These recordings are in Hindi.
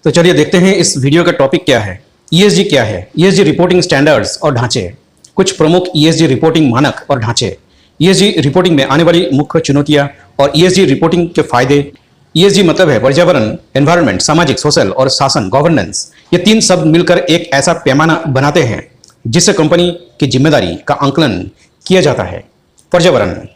तो चलिए देखते हैं इस वीडियो का टॉपिक क्या है। ईएसजी क्या है? ईएसजी रिपोर्टिंग स्टैंडर्ड्स और ढांचे। कुछ प्रमुख ईएसजी रिपोर्टिंग मानक और ढांचे। ईएसजी रिपोर्टिंग में आने वाली मुख्य चुनौतियां और ईएसजी रिपोर्टिंग के फायदे। ईएसजी मतलब है पर्यावरण, एनवायरनमेंट, सामाजिक, सोशल और शासन, गवर्नेंस। ये तीन शब्द मिलकर एक ऐसा पैमाना बनाते हैं जिससे कंपनी की जिम्मेदारी का आंकलन किया जाता है। पर्यावरण,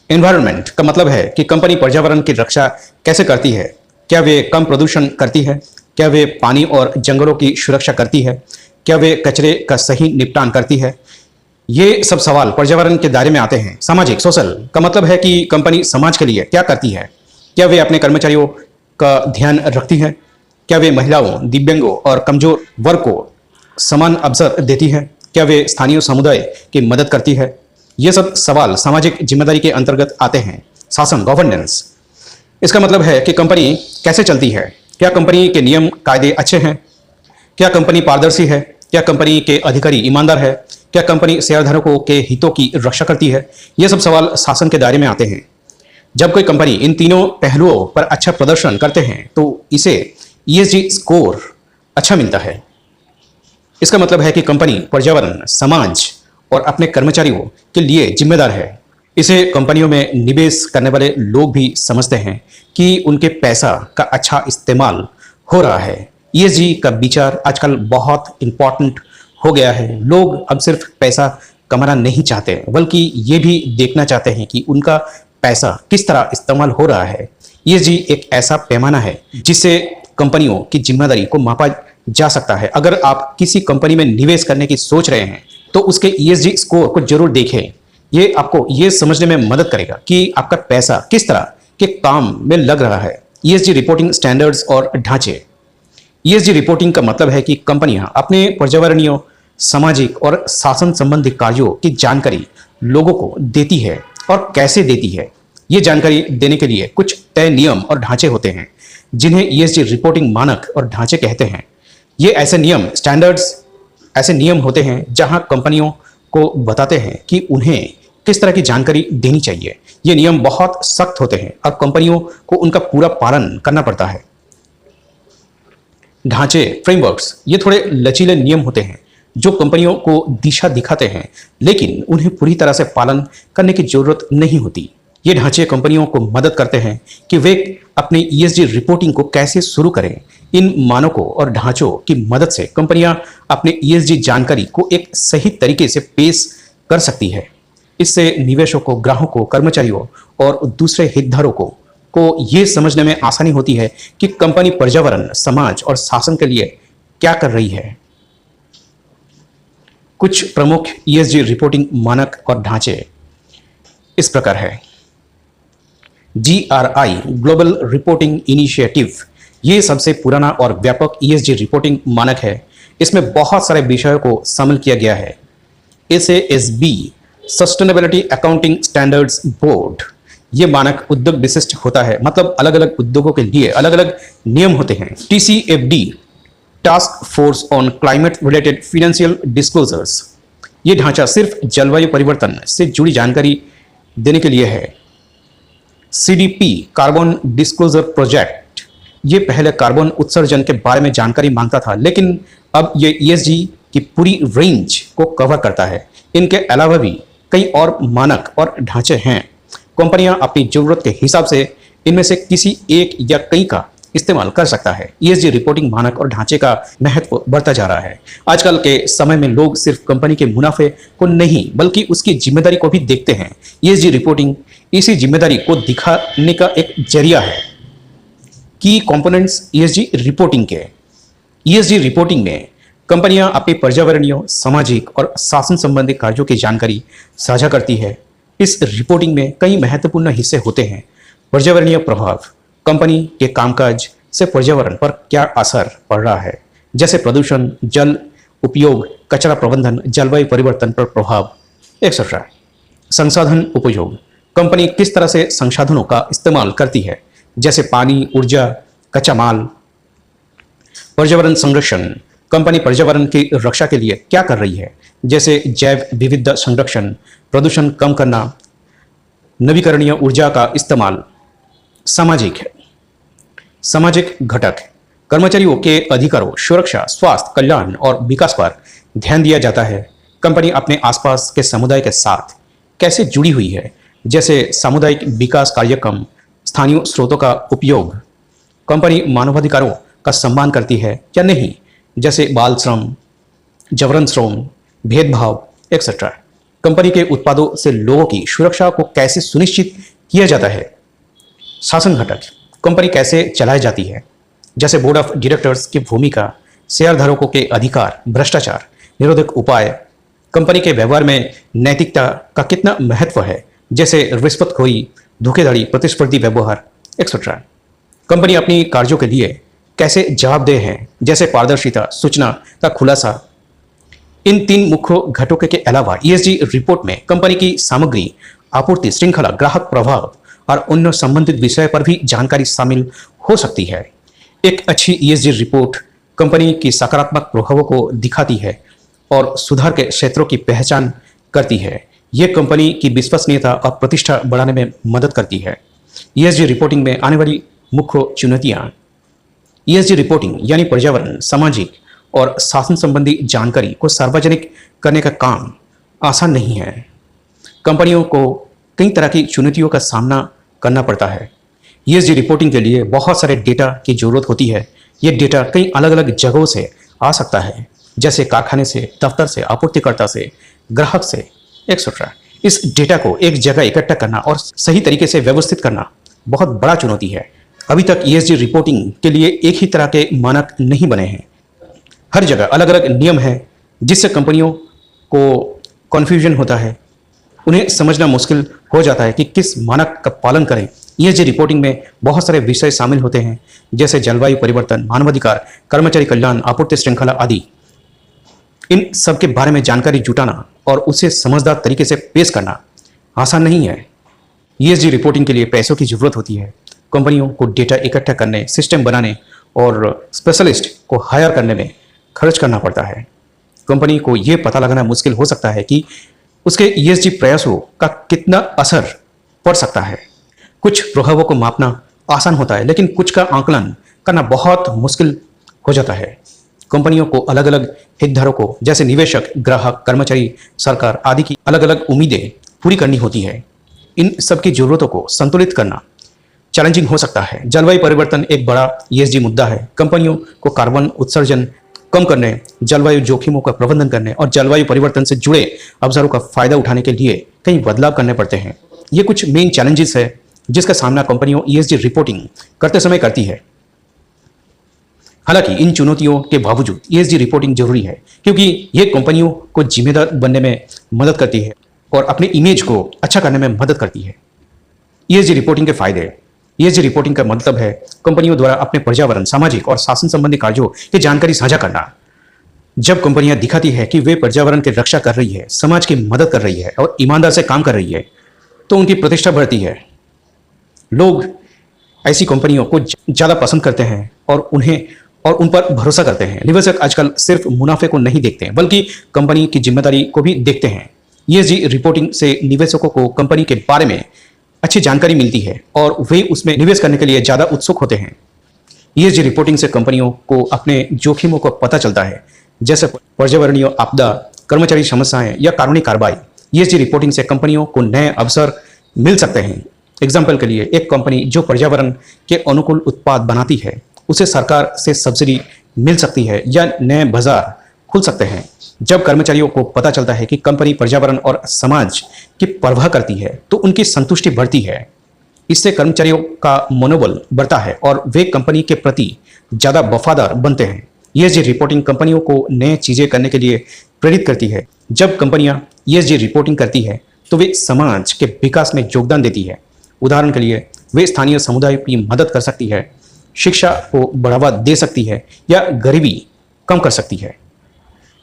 एनवायरनमेंट का मतलब है कि कंपनी पर्यावरण की रक्षा कैसे करती है। क्या वे कम प्रदूषण करती है? क्या वे पानी और जंगलों की सुरक्षा करती है? क्या वे कचरे का सही निपटान करती है? ये सब सवाल पर्यावरण के दायरे में आते हैं। सामाजिक, सोशल का मतलब है कि कंपनी समाज के लिए क्या करती है। क्या वे अपने कर्मचारियों का ध्यान रखती है? क्या वे महिलाओं, दिव्यांगों और कमजोर वर्ग को समान अवसर देती है? क्या वे स्थानीय समुदाय की मदद करती है? ये सब सवाल सामाजिक जिम्मेदारी के अंतर्गत आते हैं। शासन, गवर्नेंस, इसका मतलब है कि कंपनी कैसे चलती है। क्या कंपनी के नियम कायदे अच्छे हैं? क्या कंपनी पारदर्शी है? क्या कंपनी के अधिकारी ईमानदार है? क्या कंपनी शेयरधारकों के हितों की रक्षा करती है? ये सब सवाल शासन के दायरे में आते हैं। जब कोई कंपनी इन तीनों पहलुओं पर अच्छा प्रदर्शन करते हैं तो इसे ईएसजी स्कोर अच्छा मिलता है। इसका मतलब है कि कंपनी पर्यावरण, समाज और अपने कर्मचारियों के लिए जिम्मेदार है। इसे कंपनियों में निवेश करने वाले लोग भी समझते हैं कि उनके पैसा का अच्छा इस्तेमाल हो रहा है। ईएसजी का विचार आजकल बहुत इंपॉर्टेंट हो गया है। लोग अब सिर्फ पैसा कमाना नहीं चाहते बल्कि ये भी देखना चाहते हैं कि उनका पैसा किस तरह इस्तेमाल हो रहा है। ईएसजी एक ऐसा पैमाना है जिससे कंपनियों की जिम्मेदारी को मापा जा सकता है। अगर आप किसी कंपनी में निवेश करने की सोच रहे हैं तो उसके ईएसजी स्कोर को जरूर देखें। ये आपको ये समझने में मदद करेगा कि आपका पैसा किस तरह के काम में लग रहा है। ईएसजी रिपोर्टिंग स्टैंडर्ड्स और ढांचे। ईएसजी रिपोर्टिंग का मतलब है कि कंपनियां अपने पर्यावरणीय, सामाजिक और शासन संबंधी कार्यों की जानकारी लोगों को देती है और कैसे देती है। ये जानकारी देने के लिए कुछ तय नियम और ढांचे होते हैं जिन्हें ईएसजी रिपोर्टिंग मानक और ढांचे कहते हैं। ये ऐसे नियम, स्टैंडर्ड्स ऐसे नियम होते हैं जहां कंपनियों को बताते हैं कि उन्हें किस तरह की जानकारी देनी चाहिए। ये नियम बहुत सख्त होते हैं और कंपनियों को उनका पूरा पालन करना पड़ता है। ढांचे, फ्रेमवर्क्स, ये थोड़े लचीले नियम होते हैं जो कंपनियों को दिशा दिखाते हैं लेकिन उन्हें पूरी तरह से पालन करने की जरूरत नहीं होती। ये ढांचे कंपनियों को मदद करते हैं कि वे अपने ईएसजी रिपोर्टिंग को कैसे शुरू करें। इन मानकों और ढांचों की मदद से कंपनियां अपने ईएसजी जानकारी को एक सही तरीके से पेश कर सकती है। इससे निवेशकों, ग्राहकों, कर्मचारियों और दूसरे हितधारकों को ये समझने में आसानी होती है कि कंपनी पर्यावरण, समाज और शासन के लिए क्या कर रही है। कुछ प्रमुख ईएसजी रिपोर्टिंग मानक और ढांचे इस प्रकार है। GRI, ग्लोबल रिपोर्टिंग इनिशिएटिव, ये सबसे पुराना और व्यापक ईएसजी रिपोर्टिंग मानक है। इसमें बहुत सारे विषयों को शामिल किया गया है। SASB, sustainability accounting standards board, ये मानक उद्योग विशिष्ट होता है, मतलब अलग अलग उद्योगों के लिए अलग अलग नियम होते हैं। TCFD, task force on climate related financial disclosures, ये ढांचा सिर्फ जलवायु परिवर्तन से जुड़ी जानकारी देने के लिए है। CDP, कार्बन डिस्क्लोजर प्रोजेक्ट, ये पहले कार्बन उत्सर्जन के बारे में जानकारी मांगता था लेकिन अब ये ईएसजी की पूरी रेंज को कवर करता है। इनके अलावा भी कई और मानक और ढांचे हैं। कंपनियां अपनी जरूरत के हिसाब से इनमें से किसी एक या कई का इस्तेमाल कर सकता है। ईएसजी रिपोर्टिंग मानक और ढांचे का महत्व बढ़ता जा रहा है। आजकल के समय में लोग सिर्फ कंपनी के मुनाफे को नहीं बल्कि उसकी जिम्मेदारी को भी देखते हैं। ईएसजी रिपोर्टिंग इसी जिम्मेदारी को दिखाने का एक जरिया है। की कंपोनेंट्स ईएसजी रिपोर्टिंग के। ईएसजी रिपोर्टिंग में कंपनियां अपनी पर्यावरणीय, सामाजिक और शासन संबंधी कार्यों की जानकारी साझा करती है। इस रिपोर्टिंग में कई महत्वपूर्ण हिस्से होते हैं। पर्यावरणीय प्रभाव, कंपनी के कामकाज से पर्यावरण पर क्या असर पड़ रहा है, जैसे प्रदूषण, जल उपयोग, कचरा प्रबंधन, जलवायु परिवर्तन पर प्रभाव एक्सेट्रा। संसाधन उपयोग, कंपनी किस तरह से संसाधनों का इस्तेमाल करती है, जैसे पानी, ऊर्जा, कच्चा माल। पर्यावरण संरक्षण, कंपनी पर्यावरण की रक्षा के लिए क्या कर रही है, जैसे जैव विविधता संरक्षण, प्रदूषण कम करना, नवीकरणीय ऊर्जा का इस्तेमाल। सामाजिक घटक, कर्मचारियों के अधिकारों, सुरक्षा, स्वास्थ्य, कल्याण और विकास पर ध्यान दिया जाता है। कंपनी अपने आसपास के समुदाय के साथ कैसे जुड़ी हुई है, जैसे सामुदायिक विकास कार्यक्रम, स्थानीय स्रोतों का उपयोग। कंपनी मानवाधिकारों का सम्मान करती है या नहीं, जैसे बाल श्रम, जबरन श्रम, भेदभाव एक्सेट्रा। कंपनी के उत्पादों से लोगों की सुरक्षा को कैसे सुनिश्चित किया जाता है। शासन घटक, कंपनी कैसे चलाई जाती है, जैसे बोर्ड ऑफ डायरेक्टर्स की भूमिका, शेयरधारकों के अधिकार, भ्रष्टाचार निरोधक उपाय। कंपनी के व्यवहार में नैतिकता का कितना महत्व है, जैसे रिश्वतखोरी, धोखाधड़ी, प्रतिस्पर्धी व्यवहार एक्सेट्रा। कंपनी अपनी कार्यों के लिए कैसे जवाबदेह है, जैसे पारदर्शिता, सूचना का खुलासा। इन 3 मुख्य घटकों के अलावा ईएसजी रिपोर्ट में कंपनी की सामग्री, आपूर्ति श्रृंखला, ग्राहक प्रभाव और अन्य संबंधित विषय पर भी जानकारी शामिल हो सकती है। एक अच्छी ईएसजी रिपोर्ट कंपनी की सकारात्मक प्रभावों को दिखाती है और सुधार के क्षेत्रों की पहचान करती है। यह कंपनी की विश्वसनीयता और प्रतिष्ठा बढ़ाने में मदद करती है। ईएसजी रिपोर्टिंग में आने वाली मुख्य चुनौतियां। ईएसजी रिपोर्टिंग यानी पर्यावरण, सामाजिक और शासन संबंधी जानकारी को सार्वजनिक करने का काम आसान नहीं है। कंपनियों को कई तरह की चुनौतियों का सामना करना पड़ता है। ईएसजी रिपोर्टिंग के लिए बहुत सारे डेटा की जरूरत होती है। ये डेटा कई अलग अलग जगहों से आ सकता है, जैसे कारखाने से, दफ्तर से, आपूर्तिकर्ता से, ग्राहक से एक्सेट्रा। इस डेटा को एक जगह इकट्ठा करना और सही तरीके से व्यवस्थित करना बहुत बड़ा चुनौती है। अभी तक ईएसजी रिपोर्टिंग के लिए एक ही तरह के मानक नहीं बने हैं। हर जगह अलग अलग नियम हैं, जिससे कंपनियों को कन्फ्यूजन होता है। उन्हें समझना मुश्किल हो जाता है कि किस मानक का पालन करें। ईएसजी रिपोर्टिंग में बहुत सारे विषय शामिल होते हैं, जैसे जलवायु परिवर्तन, मानवाधिकार, कर्मचारी कल्याण, आपूर्ति श्रृंखला आदि। इन सब के बारे में जानकारी जुटाना और उसे समझदार तरीके से पेश करना आसान नहीं है। ईएसजी रिपोर्टिंग के लिए पैसों की जरूरत होती है। कंपनियों को डेटा इकट्ठा करने, सिस्टम बनाने और स्पेशलिस्ट को हायर करने में खर्च करना पड़ता है। कंपनी को यह पता लगाना मुश्किल हो सकता है कि उसके ईएसजी प्रयासों का कितना असर पड़ सकता है। कुछ प्रभावों को मापना आसान होता है, लेकिन कुछ का आकलन करना बहुत मुश्किल हो जाता है। कंपनियों को अलग अलग हितधारकों जैसे निवेशक, ग्राहक, कर्मचारी, सरकार आदि की अलग अलग उम्मीदें पूरी करनी होती है। इन सबकी जरूरतों को संतुलित करना चैलेंजिंग हो सकता है। जलवायु परिवर्तन एक बड़ा ईएसजी मुद्दा है। कंपनियों को कार्बन उत्सर्जन कम करने, जलवायु जोखिमों का प्रबंधन करने और जलवायु परिवर्तन से जुड़े अवसरों का फायदा उठाने के लिए कई बदलाव करने पड़ते हैं। ये कुछ मेन चैलेंजेस है जिसका सामना कंपनियों ईएसजी रिपोर्टिंग करते समय करती है। हालांकि इन चुनौतियों के बावजूद ईएसजी रिपोर्टिंग जरूरी है, क्योंकि ये कंपनियों को जिम्मेदार बनने में मदद करती है और अपने इमेज को अच्छा करने में मदद करती है। ईएसजी रिपोर्टिंग के फायदे। ईएसजी रिपोर्टिंग का मतलब है कंपनियों द्वारा अपने पर्यावरण, सामाजिक और शासन संबंधी कार्यों की जानकारी साझा करना। जब कंपनियां दिखाती है कि वे पर्यावरण की रक्षा कर रही है, समाज की मदद कर रही है और ईमानदार से काम कर रही है, तो उनकी प्रतिष्ठा बढ़ती है। लोग ऐसी कंपनियों को ज़्यादा पसंद करते हैं और उन पर भरोसा करते हैं। निवेशक आजकल सिर्फ मुनाफे को नहीं देखते हैं, बल्कि कंपनी की जिम्मेदारी को भी देखते हैं। ईएसजी रिपोर्टिंग से निवेशकों को कंपनी के बारे में अच्छी जानकारी मिलती है और वे उसमें निवेश करने के लिए ज़्यादा उत्सुक होते हैं। ईएसजी रिपोर्टिंग से कंपनियों को अपने जोखिमों को पता चलता है, जैसे पर्यावरणीय आपदा, कर्मचारी समस्याएं या कानूनी कार्रवाई। ईएसजी रिपोर्टिंग से कंपनियों को नए अवसर मिल सकते हैं। एग्जाम्पल के लिए, एक कंपनी जो पर्यावरण के अनुकूल उत्पाद बनाती है, उसे सरकार से सब्सिडी मिल सकती है या नए बाजार खुल सकते हैं। जब कर्मचारियों को पता चलता है कि कंपनी पर्यावरण और समाज की परवाह करती है, तो उनकी संतुष्टि बढ़ती है। इससे कर्मचारियों का मनोबल बढ़ता है और वे कंपनी के प्रति ज़्यादा वफादार बनते हैं। ईएसजी रिपोर्टिंग कंपनियों को नए चीज़ें करने के लिए प्रेरित करती है। जब कंपनियां ईएसजी रिपोर्टिंग करती है, तो वे समाज के विकास में योगदान देती है। उदाहरण के लिए, वे स्थानीय समुदाय की मदद कर सकती है, शिक्षा को बढ़ावा दे सकती है या गरीबी कम कर सकती है।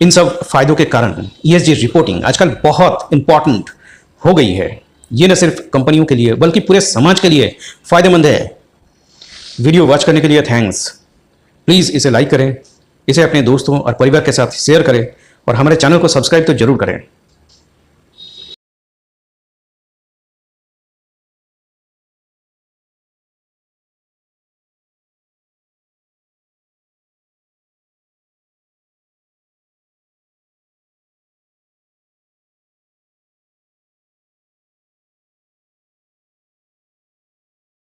इन सब फायदों के कारण ईएसजी रिपोर्टिंग आजकल बहुत इंपॉर्टेंट हो गई है। ये न सिर्फ कंपनियों के लिए बल्कि पूरे समाज के लिए फायदेमंद है। वीडियो वॉच करने के लिए थैंक्स। प्लीज़ इसे लाइक करें, इसे अपने दोस्तों और परिवार के साथ शेयर करें और हमारे चैनल को सब्सक्राइब तो जरूर करें।